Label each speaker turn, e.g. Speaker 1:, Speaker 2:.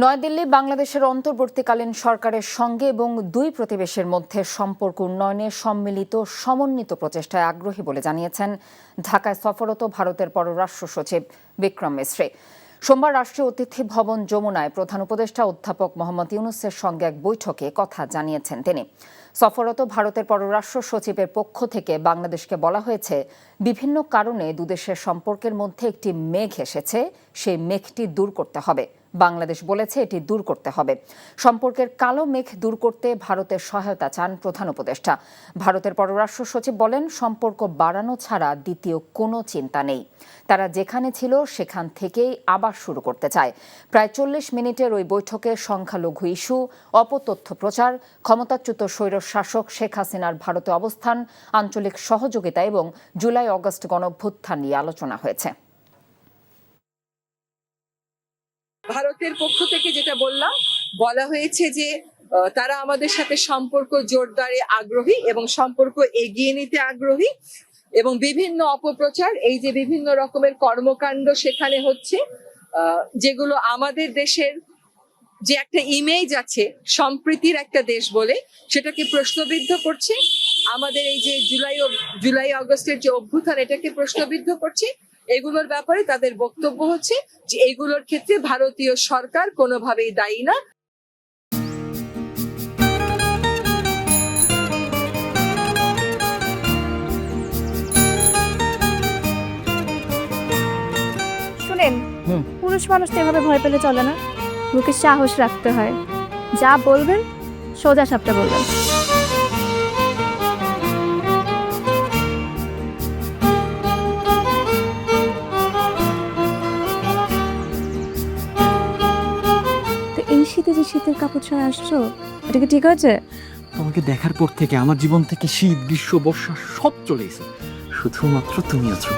Speaker 1: নয়াদিল্লি বাংলাদেশের অন্তর্বর্তীকালীন সরকারের সঙ্গে এবং দুই প্রতিবেশীর মধ্যে সম্পর্ক উন্নয়নে সম্মিলিত সমন্বিত প্রচেষ্টায় আগ্রহী বলে জানিয়েছেন ঢাকায় সফররত ভারতের পররাষ্ট্র সচিব বিক্রম মিশ্রি। সোমবার রাষ্ট্রীয় অতিথি ভবন যমুনায় প্রধান উপদেষ্টা অধ্যাপক মোহাম্মদ ইউনূসের সঙ্গে এক বৈঠকে কথা জানিয়েছেন তিনি। সফররত ভারতের পররাষ্ট্র সচিবের পক্ষ থেকে বাংলাদেশকে বলা হয়েছে, বিভিন্ন কারণে দুদেশের সম্পর্কের মধ্যে একটি মেঘ এসেছে, সেই মেঘটি দূর করতে হবে। বাংলাদেশ বলেছে এটি দূর করতে হবে। সম্পর্কের কালো মেঘ দূর করতে ভারতের সহায়তা চান প্রধান উপদেষ্টা। ভারতের পররাষ্ট্র সচিব বলেন, সম্পর্ক বাড়ানো ছাড়া দ্বিতীয় কোনো চিন্তা নেই। তারা যেখানে ছিল সেখান থেকেই আবার শুরু করতে চায়। প্রায় ৪০ মিনিটের ওই বৈঠকে সংখ্যালঘু ইস্যু, অপতথ্য প্রচার, ক্ষমতাচ্যুত স্বৈরশাসক শেখ হাসিনার ভারতে অবস্থান, আঞ্চলিক সহযোগিতা এবং জুলাই অগস্ট গণঅভ্যুত্থান নিয়ে আলোচনা হয়েছে।
Speaker 2: ভারতের পক্ষ থেকে যেটা বলা হয়েছে যে তারা আমাদের সাথে সম্পর্ক জোরদারে আগ্রহী এবং সম্পর্ক এগিয়ে নিতে আগ্রহী এবং বিভিন্ন অপপ্রচার, এই যে বিভিন্ন রকমের কর্মকাণ্ড সেখানে হচ্ছে, যেগুলো আমাদের দেশের যে একটা ইমেজ আছে সম্প্রীতির একটা দেশ বলে, সেটাকে প্রশ্নবিদ্ধ করছে। আমাদের এই যে জুলাই আগস্টের যে অভ্যুত্থান, এটাকে প্রশ্নবিদ্ধ করছে। এগুলোর ব্যাপারে তাদের বক্তব্য হচ্ছে যে এগুলোর ক্ষেত্রে ভারতীয় সরকার কোনোভাবেই দায়ী না।
Speaker 3: শুনেন, পুরুষ মানুষ তো এভাবে ভয় পেলে চলে না, মুখে সাহস রাখতে হয়। যা বলবেন সোজা সাপটা বলবেন। এই শীতে যে শীতের কাপড় ছাড়া আসছো, এটা কি ঠিক আছে?
Speaker 4: তোমাকে দেখার পর থেকে আমার জীবন থেকে শীত, গ্রীষ্ম, বর্ষা সব চলে গেছে, শুধুমাত্র তুমি আছো।